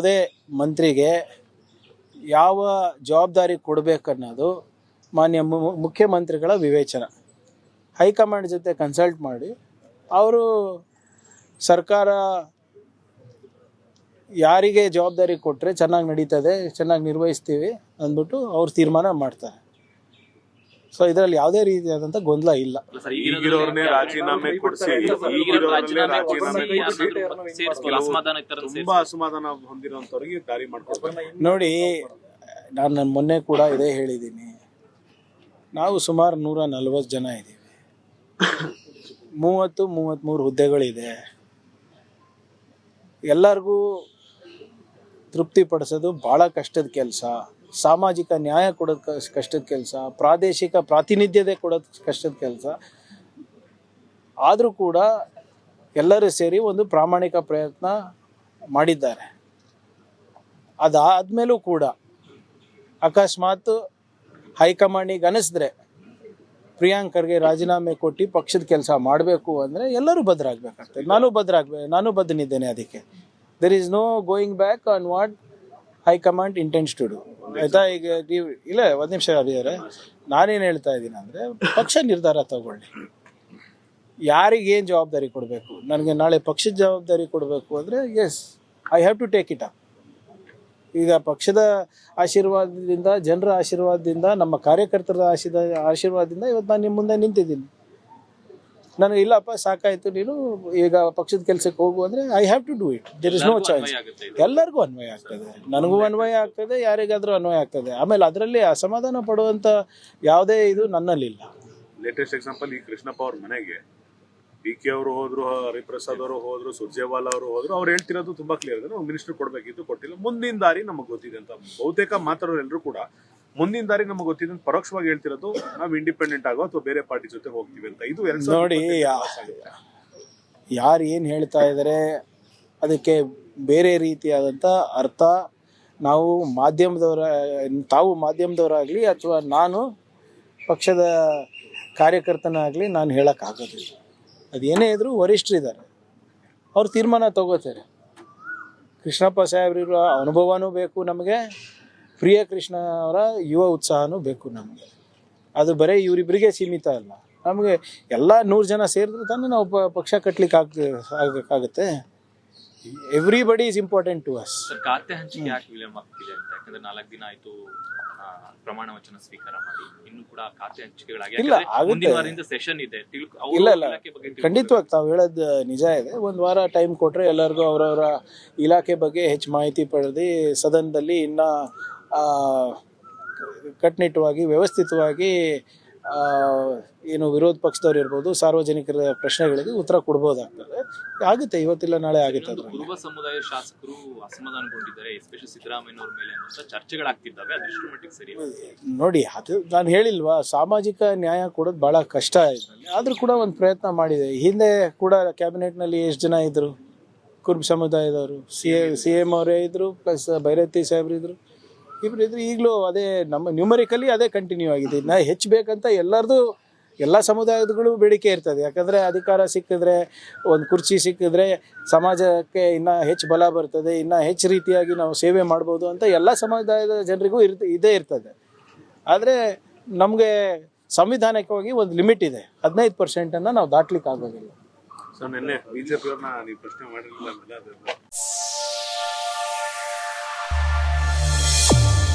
ಯಾವುದೇ ಮಂತ್ರಿಗೆ ಯಾವ ಜವಾಬ್ದಾರಿ ಕೊಡಬೇಕನ್ನೋದು ಮಾನ್ಯ ಮುಖ್ಯಮಂತ್ರಿಗಳ ವಿವೇಚನ. ಹೈಕಮಾಂಡ್ ಜೊತೆ ಕನ್ಸಲ್ಟ್ ಮಾಡಿ ಅವರು ಸರ್ಕಾರ ಯಾರಿಗೆ ಜವಾಬ್ದಾರಿ ಕೊಟ್ಟರೆ ಚೆನ್ನಾಗಿ ನಡೀತದೆ, ಚೆನ್ನಾಗಿ ನಿರ್ವಹಿಸ್ತೀವಿ ಅಂದ್ಬಿಟ್ಟು ಅವ್ರು ತೀರ್ಮಾನ ಮಾಡ್ತಾರೆ. ಸೊ ಇದರಲ್ಲಿ ಯಾವುದೇ ರೀತಿಯಾದಂಥ ಗೊಂದಲ ಇಲ್ಲ. ರಾಜೀನಾಮೆ ಕೊಡಿಸಿ ತುಂಬಾ ಅಸಮಾಧಾನ ಹೊಂದಿರುವಂತವರಿಗೆ ದಾರಿ ಮಾಡ್ಕೊಡ್ತಾರೆ. ನೋಡಿ, ನಾನು ಮೊನ್ನೆ ಕೂಡ ಇದೇ ಹೇಳಿದ್ದೀನಿ. ನಾವು ಸುಮಾರು 140 ಜನ ಇದ್ದೀವಿ. 33 ಹುದ್ದೆಗಳಿದೆ. ಎಲ್ಲರಿಗೂ ತೃಪ್ತಿಪಡಿಸೋದು ಭಾಳ ಕಷ್ಟದ ಕೆಲಸ. ಸಾಮಾಜಿಕ ನ್ಯಾಯ ಕೊಡೋದು ಕಷ್ಟದ ಕೆಲಸ, ಪ್ರಾದೇಶಿಕ ಪ್ರಾತಿನಿಧ್ಯತೆ ಕೊಡೋದು ಕಷ್ಟದ ಕೆಲಸ. ಆದರೂ ಕೂಡ ಎಲ್ಲರೂ ಸೇರಿ ಒಂದು ಪ್ರಾಮಾಣಿಕ ಪ್ರಯತ್ನ ಮಾಡಿದ್ದಾರೆ. ಅದಾದಮೇಲೂ ಕೂಡ ಅಕಸ್ಮಾತ್ ಹೈಕಮಾಂಡಿಗೆ ಅನಿಸಿದ್ರೆ ಪ್ರಿಯಾಂಕ್ ಖರ್ಗೆ ರಾಜೀನಾಮೆ ಕೊಟ್ಟು ಪಕ್ಷದ ಕೆಲಸ ಮಾಡಬೇಕು ಅಂದರೆ ಎಲ್ಲರೂ ಬದ್ಧರಾಗಬೇಕಾಗ್ತದೆ. ನಾನು ಬದ್ಧನಿದ್ದೇನೆ ಅದಕ್ಕೆ. There is no going back on what high command intends to do. ಆಯಿತಾ? ಈಗ ನೀವು ಇಲ್ಲ, ಒಂದು ನಿಮಿಷ ಅಭಿಯವರೇ, ನಾನೇನು ಹೇಳ್ತಾ ಇದ್ದೀನಿ ಅಂದರೆ, ಪಕ್ಷ ನಿರ್ಧಾರ ತಗೊಳ್ಳಿ. ಯಾರಿಗೇನು ಜವಾಬ್ದಾರಿ ಕೊಡಬೇಕು. ನನಗೆ ನಾಳೆ ಪಕ್ಷದ ಜವಾಬ್ದಾರಿ ಕೊಡಬೇಕು ಅಂದರೆ yes, I have to take it up. ಈಗ ಪಕ್ಷದ ಆಶೀರ್ವಾದದಿಂದ, ಜನರ ಆಶೀರ್ವಾದದಿಂದ, ನಮ್ಮ ಕಾರ್ಯಕರ್ತರ ಆಶೀರ್ವಾದದಿಂದ ಇವತ್ತು ನಾನು ನಿಮ್ಮ ಮುಂದೆ ನಿಂತಿದ್ದೀನಿ. ನನಗೆ ಇಲ್ಲಪ್ಪ ಸಾಕಾಯಿತು, ನೀನು ಈಗ ಪಕ್ಷದ ಕೆಲಸಕ್ಕೆ ಹೋಗು ಅಂದರೆ I have to do it. There is no choice. ಎಲ್ಲರಿಗೂ ಅನ್ವಯ ಆಗ್ತದೆ, ನನಗೂ ಅನ್ವಯ ಆಗ್ತದೆ, ಯಾರಿಗಾದರೂ ಅನ್ವಯ ಆಗ್ತದೆ. ಆಮೇಲೆ ಅದರಲ್ಲಿ ಅಸಮಾಧಾನ ಪಡುವಂಥ ಯಾವುದೇ ಇದು ನನ್ನಲ್ಲಿಲ್ಲ. ಲೇಟೆಸ್ಟ್ ಎಕ್ಸಾಂಪಲ್, ಈ ಕೃಷ್ಣಪ್ಪ ಅವ್ರ ಮನೆಗೆ DK ಅವರು ಹೋದ್ರು, ಹರಿಪ್ರಸಾದ್ ಅವರು ಹೋದ್ರು, ಸುರ್ಜೇವಾಲಾ ಅವರು ಹೋದ್ರು. ಅವ್ರು ಹೇಳ್ತಿರೋದು ತುಂಬಾ ಕ್ಲಿಯರ್ ಇದೆ, ನಾವು ಮಿನಿಸ್ಟರ್ ಕೊಡಬೇಕಿತ್ತು, ಕೊಟ್ಟಿಲ್ಲ. ಮುಂದಿನ ದಾರಿ ನಮಗೆ ಗೊತ್ತಿದೆ ಅಂತ ಬಹುತೇಕ ಮಾತಾಡೋರೆಲ್ಲರೂ ಕೂಡ ಮುಂದಿನ ದಾರಿ ನಮಗೆ ಗೊತ್ತಿದೆ ಅಂತ ಪರೋಕ್ಷವಾಗಿ ಹೇಳ್ತಿರೋದು. ನಾವು ಇಂಡಿಪೆಂಡೆಂಟ್ ಆಗೋ ಅಥವಾ ಬೇರೆ ಪಾರ್ಟಿ ಜೊತೆ ಹೋಗ್ತೀವಿ ಅಂತ. ಇದು ನೋಡಿ, ಯಾರು ಏನು ಹೇಳ್ತಾ ಇದ್ದಾರೆ ಅದಕ್ಕೆ ಬೇರೆ ರೀತಿಯಾದಂಥ ಅರ್ಥ ತಾವು ಮಾಧ್ಯಮದವರಾಗಲಿ ಅಥವಾ ನಾನು ಪಕ್ಷದ ಕಾರ್ಯಕರ್ತನಾಗಲಿ ನಾನು ಹೇಳೋಕ್ಕಾಗೋದಿಲ್ಲ. ಅದೇನೇ ಇದ್ರೂ ವರಿಷ್ಠರಿದ್ದಾರೆ, ಅವ್ರು ತೀರ್ಮಾನ ತಗೋತಾರೆ. ಕೃಷ್ಣಪ್ಪ ಸಾಹೇಬ್ರ ಅನುಭವನೂ ಬೇಕು ನಮಗೆ, ಪ್ರಿಯ ಕೃಷ್ಣ ಅವರ ಯುವ ಉತ್ಸಾಹನೂ ಬೇಕು ನಮಗೆ. ಅದು ಬರೀ ಇವರಿಬ್ಬರಿಗೆ ಸೀಮಿತ ಅಲ್ಲ, ನಮಗೆ ಎಲ್ಲ 100 ಜನ ಸೇರಿದ್ರೆ ತಾನೇ ನಾವು ಪಕ್ಷ ಕಟ್ಟಲಿಕ್ಕೆ ಆಗಬೇಕಾಗುತ್ತೆ. Everybody is important to us. ಖಾತೆ ಹಂಚಿಕೆ ಯಾಕೆ ವಿಳಂಬ ಆಗ್ತಿದೆ ಅಂತ? ಯಾಕಂದ್ರೆ 4 ದಿನ ಆಯ್ತು ಪ್ರಮಾಣ ವಚನ ಸ್ವೀಕಾರ ಮಾಡಿ, ಇನ್ನು ಕೂಡ ಖಾತೆ ಹಂಚಿಕೆಗಳಾಗಿ ಸೆಷನ್ ಇದೆ. ಇಲ್ಲ, ಖಂಡಿತವಾಗಿ ತಾವು ಹೇಳೋದು ನಿಜ ಇದೆ. ಒಂದು ವಾರ ಟೈಮ್ ಕೊಟ್ಟರೆ ಎಲ್ಲರಿಗೂ ಅವರವರ ಇಲಾಖೆ ಬಗ್ಗೆ ಹೆಚ್ಚು ಮಾಹಿತಿ ಪಡೆದು ಸದನದಲ್ಲಿ ಇನ್ನೂ ಕಟ್ಟುನಿಟ್ಟವಾಗಿ ವ್ಯವಸ್ಥಿತವಾಗಿ ಏನು ವಿರೋಧ ಪಕ್ಷದವ್ರು ಇರ್ಬೋದು, ಸಾರ್ವಜನಿಕರ ಪ್ರಶ್ನೆಗಳಿಗೆ ಉತ್ತರ ಕೊಡ್ಬೋದಾಗ್ತದೆ. ಆಗುತ್ತೆ, ಇವತ್ತಿಲ್ಲ ನಾಳೆ ಆಗುತ್ತೆ. ಕುರುಬ ಸಮುದಾಯ ಶಾಸಕರು ಅಸಮಾಧಾನಗೊಂಡಿದ್ದಾರೆ, ಎಸ್ಪೆಷಲಿ ಸಿದ್ದರಾಮಯ್ಯ ಅವ್ರ ಮೇಲೆ ಅಂತ ಚರ್ಚೆಗಳಾಗ್ತಿದ್ದಾವೆ. ಅದೆಷ್ಟು ಮಟ್ಟಿಗೆ ಸರಿ? ನೋಡಿ, ಅದು ನಾನು ಹೇಳಿಲ್ವಾ, ಸಾಮಾಜಿಕ ನ್ಯಾಯ ಕೊಡೋದು ಭಾಳ ಕಷ್ಟ ಇದರಲ್ಲಿ. ಆದರೂ ಕೂಡ ಒಂದು ಪ್ರಯತ್ನ ಮಾಡಿದೆ. ಹಿಂದೆ ಕೂಡ ಕ್ಯಾಬಿನೆಟ್ನಲ್ಲಿ ಎಷ್ಟು ಜನ ಇದ್ದರು ಕುರುಬ ಸಮುದಾಯದವರು? CM ಅವರೇ ಇದ್ದರು, ಪ್ಲಸ್ ಭೈರತಿ ಸಾಹೇಬ್ರು ಇದ್ದರು, ಇಬ್ರು ಇದ್ರು. ಈಗಲೂ ಅದೇ ನಮ್ಮ ನ್ಯೂಮರಿಕಲಿ ಅದೇ ಕಂಟಿನ್ಯೂ ಆಗಿದೆ. ನಾ ಹೆಚ್ಚು ಬೇಕಂತ ಎಲ್ಲ ಸಮುದಾಯದಗಳು ಬೇಡಿಕೆ ಇರ್ತದೆ. ಯಾಕಂದರೆ ಅಧಿಕಾರ ಸಿಕ್ಕಿದ್ರೆ, ಒಂದು ಕುರ್ಚಿ ಸಿಕ್ಕಿದ್ರೆ ಸಮಾಜಕ್ಕೆ ಇನ್ನೂ ಹೆಚ್ಚು ಬಲ ಬರ್ತದೆ, ಇನ್ನೂ ಹೆಚ್ಚು ರೀತಿಯಾಗಿ ನಾವು ಸೇವೆ ಮಾಡ್ಬೋದು ಅಂತ ಎಲ್ಲ ಸಮುದಾಯದ ಜನರಿಗೂ ಇದೇ ಇರ್ತದೆ. ಆದರೆ ನಮಗೆ ಸಂವಿಧಾನಿಕವಾಗಿ ಒಂದು ಲಿಮಿಟ್ ಇದೆ, 15% ನಾವು ದಾಟ್ಲಿಕ್ಕೆ ಆಗೋದಿಲ್ಲ. ಬಿಜೆಪಿ ಅವ್ರನ್ನ ನೀವು ಪ್ರಶ್ನೆ ಮಾಡಿರಲಿಲ್ಲ.